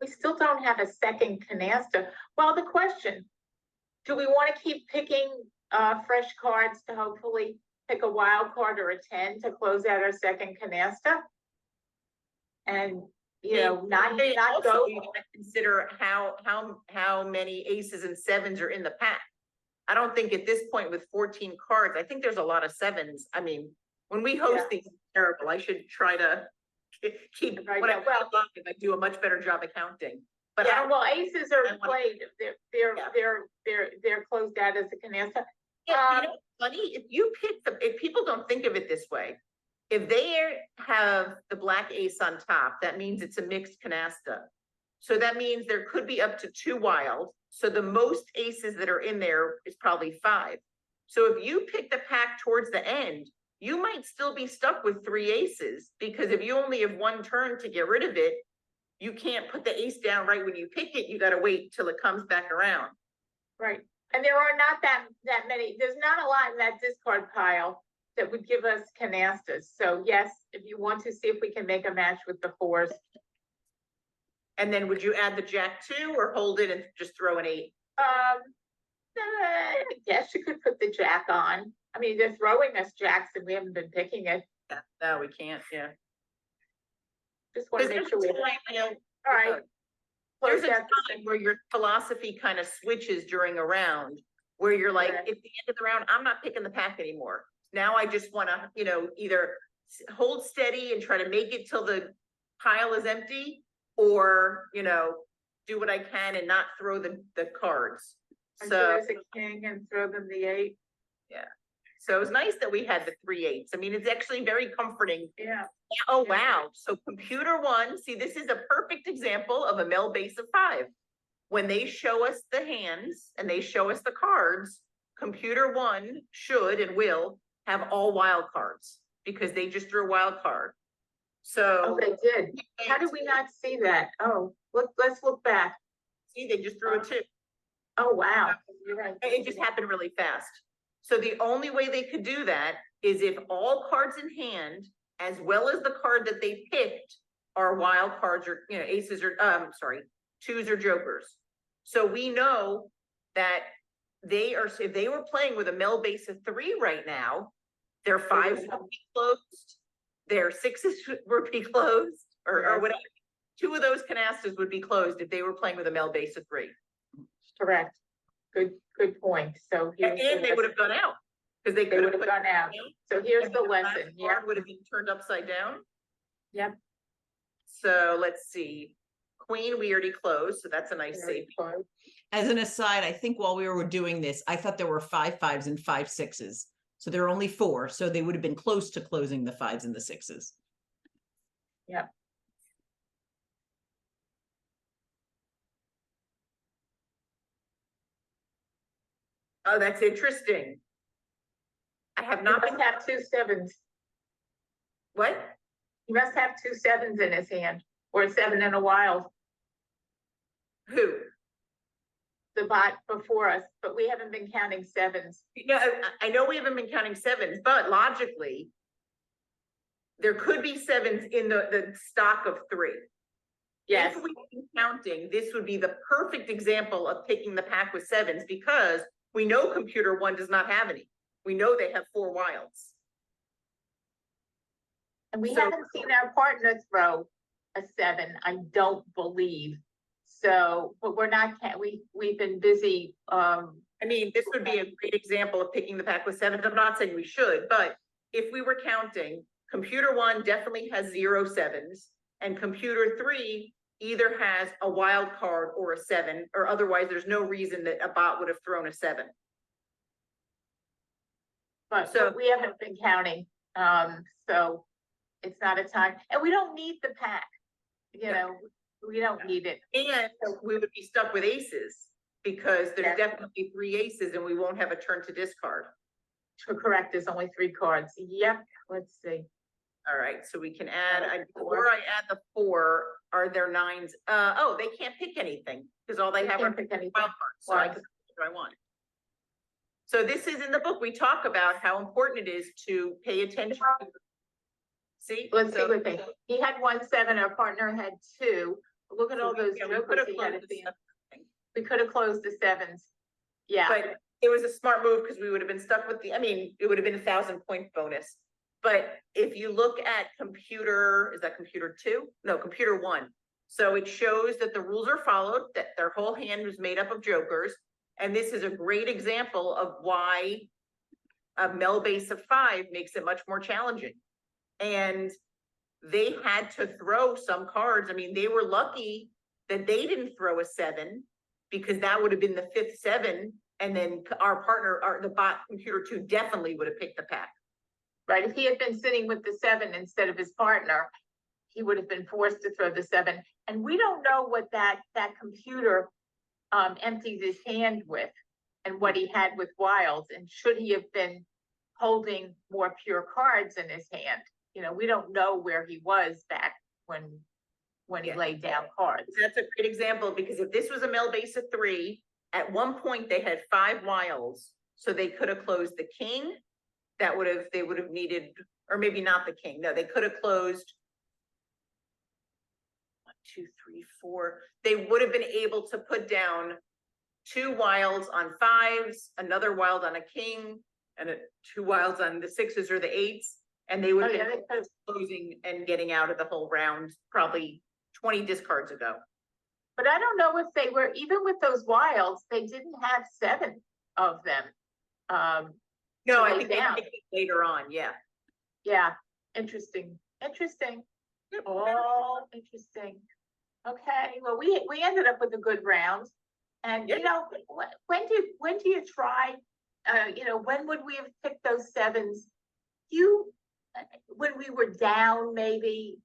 We still don't have a second canasta. Well, the question, do we want to keep picking fresh cards to hopefully pick a wild card or a 10 to close out our second canasta? And, you know, not Also, go. you gotta consider how many aces and 7s are in the pack. I don't think at this point with 14 cards, I think there's a lot of 7s. I mean, when we host Yeah. these, it's terrible. I should try to keep, Right, when I yeah, well- I do a much better job of counting. But I Yeah, don't, well, aces are I wanna- played, they're closed out as a canasta. yeah, you know, what's funny, if people don't think of it this way, if they have the black ace on top, that means it's a mixed canasta. So that means there could be up to 2 wild, so the most aces that are in there is probably 5. So if you pick the pack towards the end, you might still be stuck with 3 aces, because if you only have 1 turn to get rid of it, you can't put the ace down right when you pick it, you gotta wait till it comes back around. Right, and there are not that many, there's not a lot in that discard pile that would give us canastas. So yes, if you want to see if we can make a match with the 4s. And then would you add the jack 2 or hold it and just throw an 8? Yes, you could put the jack on. I mean, they're throwing us jacks and we haven't been picking it. Yeah, no, we can't, yeah. Just want to make sure we, all right. There's Close a out time where your philosophy kind of switches during a round, where you're like, Correct. at the end of the round, I'm not picking the pack anymore. Now I just wanna, either hold steady and try to make it till the pile is empty, or, do what I can and not throw the cards. and So, there's a king and throw them the 8. so it was nice that we had the 3 8s. I mean, it's actually very comforting. Yeah. Oh, Yeah. wow. So computer 1, see, this is a perfect example of a Meld base of 5. When they show us the hands and they show us the cards, computer 1 should and will have all wild cards, because they just drew a wild card. So. Oh, they did. How did we not see that? Oh, let's look back. See, they just threw a 2. Oh, wow. You're right. It just happened really fast. So the only way they could do that is if all cards in hand, as well as the card that they picked, are wild cards, or, aces, or, 2s or jokers. So we know that if they were playing with a Meld base of 3 right now, their 5s would be closed, their 6s would be closed, or whatever. 2 of those canastas would be closed if they were playing with a Meld base of 3. Correct. Good point. So And here's the they would have lesson. gone out, because they They could would have have gone out. So here's the lesson. Yeah. Card would have been turned upside down. Yep. So let's see, queen, we already closed, so that's a nice Very save. close. As an aside, I think while we were doing this, I thought there were 5 5s and 5 6s. So there are only 4, so they would have been close to closing the 5s and the 6s. Yep. Oh, that's interesting. I have He not must been, have 2 7s. what? He must have 2 7s in his hand, or a 7 and a wild, Who? the bot before us, but we haven't been counting 7s. I know we haven't been counting 7s, but logically, there could be 7s in the stock of 3. Yes, If we've been counting, this would be the perfect example of picking the pack with 7s, because we know computer 1 does not have any. We know they have 4 wilds. and we So- haven't seen our partner throw a 7, I don't believe. So, but we're not, we've been busy, I mean, this would be a great example of picking the pack with 7s. I'm not saying we should, but if we were counting, computer 1 definitely has 0 7s, and computer 3 either has a wild card or a 7, or otherwise there's no reason that a bot would have thrown a 7. but So- we haven't been counting. So it's not a time, and we don't need the pack, we don't need it. And we would be stuck with aces, because there's Yeah. definitely 3 aces and we won't have a turn to discard. correct, there's only 3 cards. Yep, let's see. All right, so we can add, before I add the 4, are there 9s? Oh, they can't pick anything, because all they have are Can't pick anything. wild cards, so I can pick what I want. So this is in the book, we talk about how important it is to pay attention. See? Let's see So- what they, he had 1 7, our partner had 2. Look at so all those yeah, we jokers could have he had closed at the the end. thing. We could have closed the 7s. Yeah, But it was a smart move because we would have been stuck with the, I mean, it would have been 1,000-point bonus. But if you look at computer, is that computer 2? No, computer 1. So it shows that the rules are followed, that their whole hand was made up of jokers. And this is a great example of why a Meld base of 5 makes it much more challenging. And they had to throw some cards. I mean, they were lucky that they didn't throw a 7, because that would have been the 5th 7. And then our partner, the bot computer 2 definitely would have picked the pack. right. If he had been sitting with the 7 instead of his partner, he would have been forced to throw the 7. And we don't know what that computer emptied his hand with and what he had with wilds. And should he have been holding more pure cards in his hand? You know, we don't know where he was back when he Yeah. laid down cards. That's a great example, because if this was a Meld base of 3, at one point they had 5 wilds, so they could have closed the king. They would have needed, or maybe not the king. No, they could have closed 1, 2, 3, 4. They would have been able to put down 2 wilds on 5s, another wild on a king, and 2 wilds on the 6s or the 8s, and they would Oh, have yeah, been they could've- closing and getting out of the whole round probably 20 discards ago. But I don't know if they were, even with those wilds, they didn't have 7 of them. No, to I lay think they down. picked it later on, yeah. Yeah, interesting. All interesting. Okay, well, we ended up with a good round. And you Yeah. know, when do you try, you know, when would we have picked those 7s? When we were down maybe,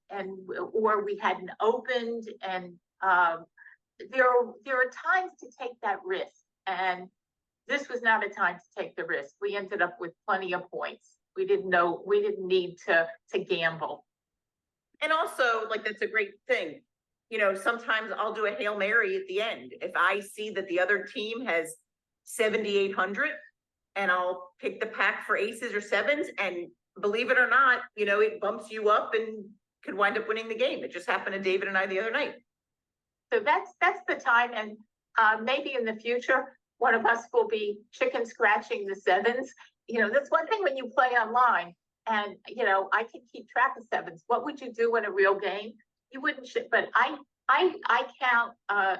or we hadn't opened, and there are times to take that risk, and this was not a time to take the risk. We ended up with plenty of points. We didn't need to gamble. And also, like, that's a great thing. You know, sometimes I'll do a Hail Mary at the end. If I see that the other team has 7,800, and I'll pick the pack for aces or 7s, and believe it or not, you know, it bumps you up and could wind up winning the game. It just happened to David and I the other night. So that's the time, and maybe in the future, one of us will be chicken scratching the 7s. You know, that's one thing when you play online, and you know, I can keep track of 7s. What would you do in a real game? You wouldn't, but I count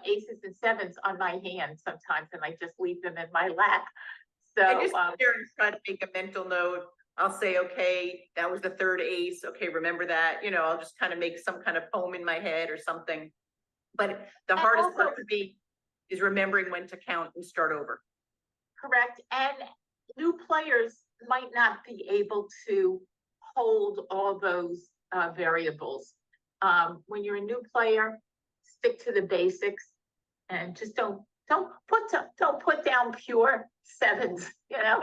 aces and 7s on my hand sometimes, and I just leave them in my lap. So I just sit there and try to make a mental note. I'll say, okay, that was the 3rd ace. Okay, remember that. You know, I'll just kind of make some kind of poem in my head or something. But the And hardest also- part for me is remembering when to count and start over. correct, and new players might not be able to hold all those variables. When you're a new player, stick to the basics, and just don't put down pure 7s, you know.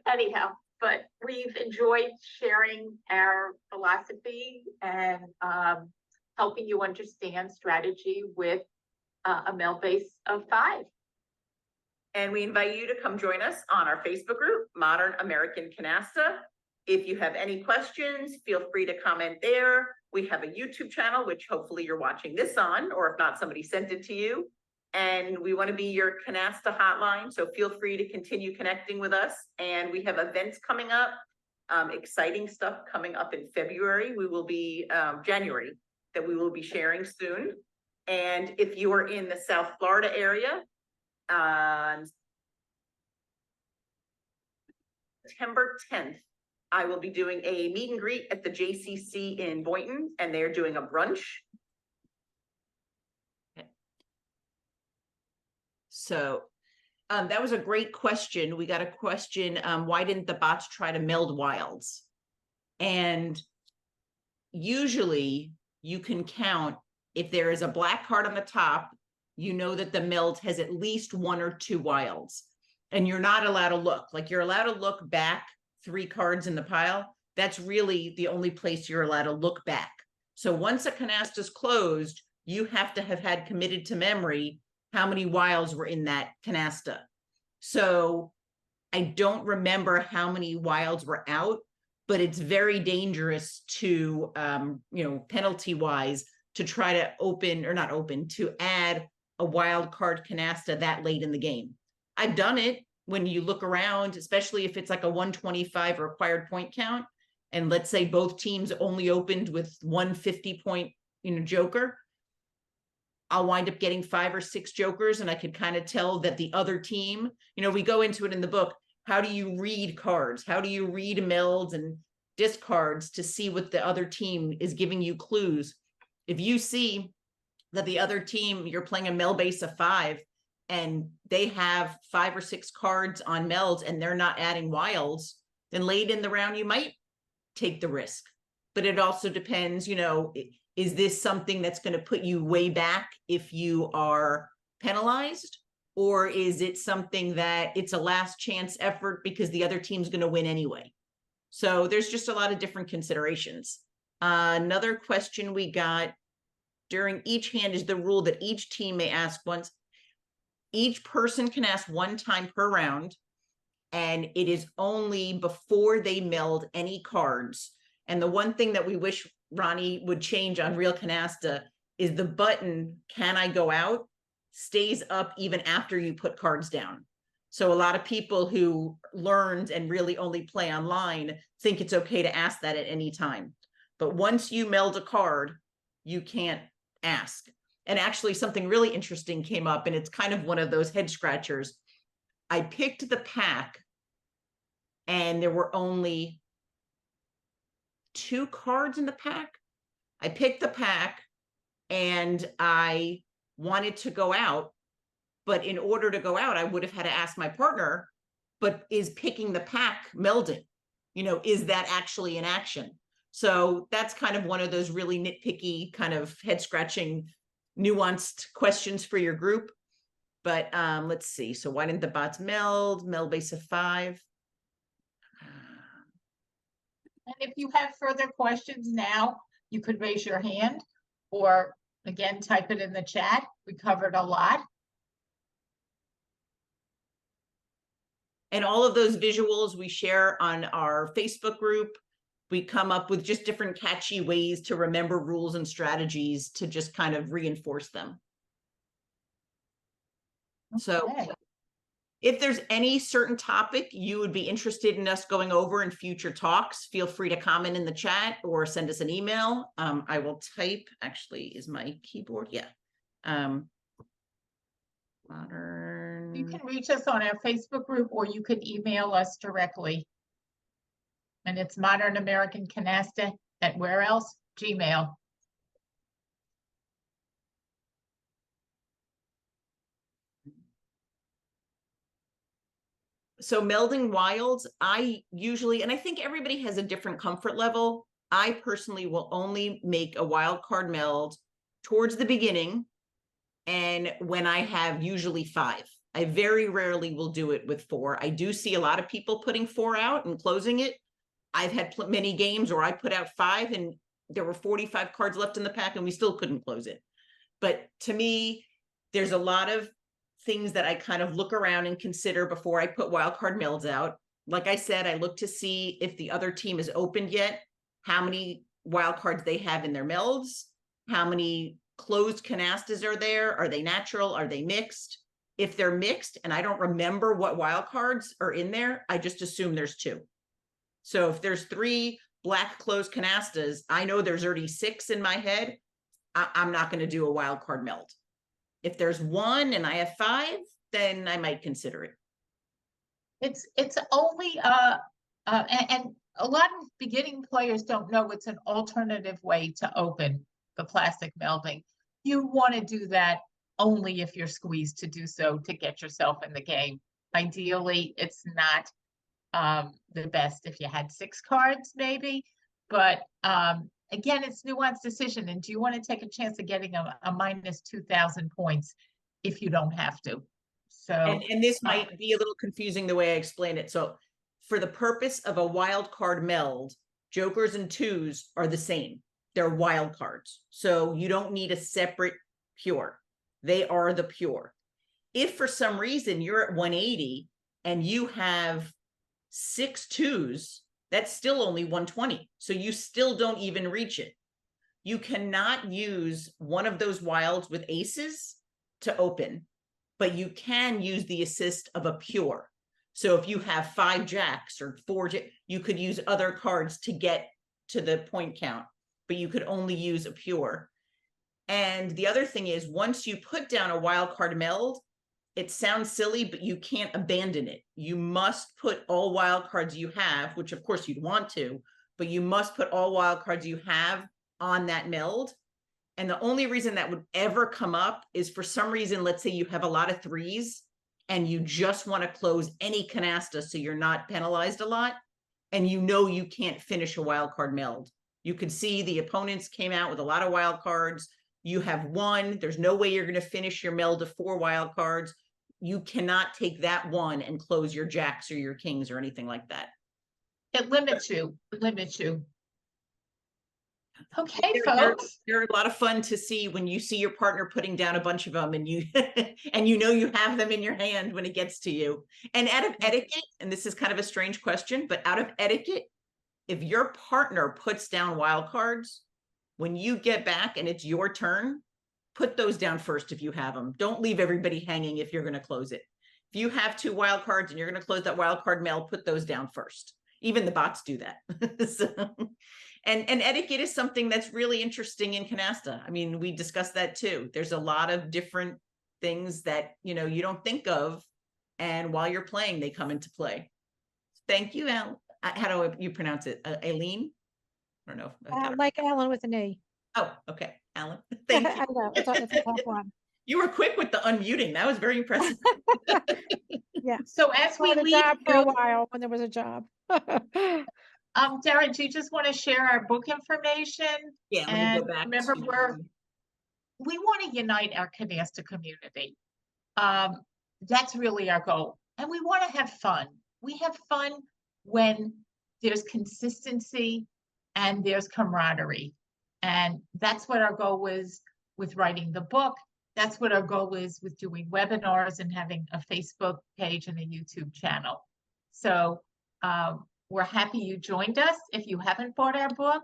Anyhow, but we've enjoyed sharing our philosophy and helping you understand strategy with a Meld base of 5. And we invite you to come join us on our Facebook group, Modern American Canasta. If you have any questions, feel free to comment there. We have a YouTube channel, which hopefully you're watching this on, or if not, somebody sent it to you. And we want to be your Canasta hotline, so feel free to continue connecting with us. And we have events coming up, exciting stuff coming up in February. We will be January, that we will be sharing soon. And if you are in the South Florida area, on September 10th, I will be doing a meet and greet at the JCC in Boynton, and they're doing a brunch. So that was a great question. We got a question, why didn't the bots try to meld wilds? And usually you can count, if there is a black card on the top, you know that the meld has at least 1 or 2 wilds, and you're not allowed to look. Like, you're allowed to look back 3 cards in the pile, that's really the only place you're allowed to look back. So once a canasta is closed, you have to have had committed to memory how many wilds were in that canasta. So I don't remember how many wilds were out, but it's very dangerous to, you know, penalty wise, to try to open or not open, to add a wild card canasta that late in the game. I've done it when you look around, especially if it's like a 125 required point count. And let's say both teams only opened with 150 point, you know, joker. I'll wind up getting 5 or 6 jokers, and I could kind of tell that the other team, you know, we go into it in the book. How do you read cards? How do you read melds and discards to see what the other team is giving you clues? If you see that the other team, you're playing a meld base of 5, and they have 5 or 6 cards on melds and they're not adding wilds, then late in the round, you might take the risk. But it also depends, you know, is this something that's going to put you way back if you are penalized? Or is it something that it's a last chance effort because the other team's going to win anyway? So there's just a lot of different considerations. Another question we got: during each hand is the rule that each team may ask once. Each person can ask 1 time per round, and it is only before they meld any cards. And the one thing that we wish Ronnie would change on Real Canasta is the button, can I go out, stays up even after you put cards down. So a lot of people who learned and really only play online think it's okay to ask that at any time. But once you meld a card, you can't ask. And actually something really interesting came up, and it's kind of one of those head scratchers. I picked the pack and there were only 2 cards in the pack. I picked the pack and I wanted to go out, but in order to go out, I would have had to ask my partner, but is picking the pack melding? You know, is that actually an action? So that's kind of one of those really nitpicky, kind of head scratching, nuanced questions for your group. But let's see. So why didn't the bots meld base of 5? And if you have further questions now, you could raise your hand or again, type it in the chat. We covered a lot. And all of those visuals we share on our Facebook group. We come up with just different catchy ways to remember rules and strategies to just kind of reinforce them. So if there's any certain topic you would be interested in us going over in future talks, feel free to comment in the chat or send us an email. I will type, actually, is my keyboard? Yeah. Modern. You can reach us on our Facebook group or you can email us directly. And it's modernamericancanasta at where else? Gmail. So melding wilds, I usually, and I think everybody has a different comfort level. I personally will only make a wild card meld towards the beginning and when I have usually 5. I very rarely will do it with 4. I do see a lot of people putting 4 out and closing it. I've had many games where I put out 5 and there were 45 cards left in the pack and we still couldn't close it. But to me, there's a lot of things that I kind of look around and consider before I put wildcard melds out. Like I said, I look to see if the other team is opened yet, how many wildcards they have in their melds, how many closed canastas are there, are they natural, are they mixed? If they're mixed and I don't remember what wildcards are in there, I just assume there's 2. So if there's 3 black closed canastas, I know there's already 6 in my head. I'm not going to do a wildcard meld. If there's 1 and I have 5, then I might consider it. It's only and a lot of beginning players don't know it's an alternative way to open the classic melding. You want to do that only if you're squeezed to do so to get yourself in the game. Ideally, it's not the best if you had 6 cards maybe, but again, it's nuanced decision. And do you want to take a chance of getting a minus 2,000 points if you don't have to? So, and this might be a little confusing the way I explain it. So for the purpose of a wild card meld, jokers and twos are the same. They're wild cards. So you don't need a separate pure. They are the pure. If for some reason you're at 180 and you have 6 twos, that's still only 120. So you still don't even reach it. You cannot use one of those wilds with aces to open, but you can use the assist of a pure. So if you have 5 jacks or 4, you could use other cards to get to the point count, but you could only use a pure. And the other thing is, once you put down a wild card meld, it sounds silly, but you can't abandon it. You must put all wild cards you have, which of course you'd want to, but you must put all wild cards you have on that meld. And the only reason that would ever come up is for some reason, let's say you have a lot of 3s and you just want to close any canasta so you're not penalized a lot, and you know you can't finish a wild card meld. You could see the opponents came out with a lot of wild cards. You have 1. There's no way you're going to finish your meld of 4 wild cards. You cannot take that 1 and close your jacks or your kings or anything like that. It limits you, Okay, folks. They're a lot of fun to see when you see your partner putting down a bunch of them and you and you know you have them in your hand when it gets to you. And out of etiquette, and this is kind of a strange question, but out of etiquette, if your partner puts down wild cards, when you get back and it's your turn, put those down first if you have them. Don't leave everybody hanging if you're going to close it. If you have 2 wild cards and you're going to close that wild card meld, put those down first. Even the bots do that. So, and etiquette is something that's really interesting in canasta. I mean, we discussed that too. There's a lot of different things that, you know, you don't think of, and while you're playing, they come into play. Thank you, Al. How do you pronounce it? Aileen? I don't know. Like Alan with an A. Oh, okay, Alan. Thank you. I know, it's a tough one. You were quick with the unmuting. That was very impressive. Yeah. So as we We had a leave, job for a folks, while when there was a job. Dara, do you just want to share our book information? Yeah, let me And go back remember, to- we want to unite our Canasta community. That's really our goal. And we want to have fun. We have fun when there's consistency and there's camaraderie. And that's what our goal was with writing the book. That's what our goal is with doing webinars and having a Facebook page and a YouTube channel. So we're happy you joined us. If you haven't bought our book,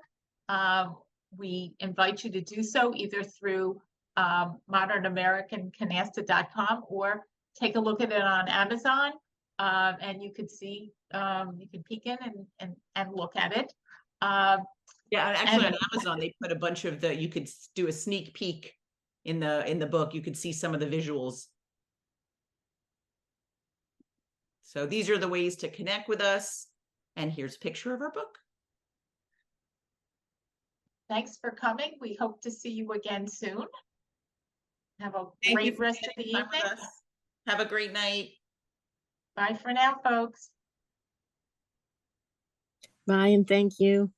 we invite you to do so either through modernamericancanasta.com or take a look at it on Amazon, and you could see, you can peek in and look at it. Yeah, actually on Amazon, they put a bunch of you could do a sneak peek in the book. You could see some of the visuals. So these are the ways to connect with us. And here's a picture of our book. Thanks for coming. We hope to see you again soon. Have a Thank you great for rest of the spending time with evening. us. Have a great night. Bye for now, folks. Bye and thank you.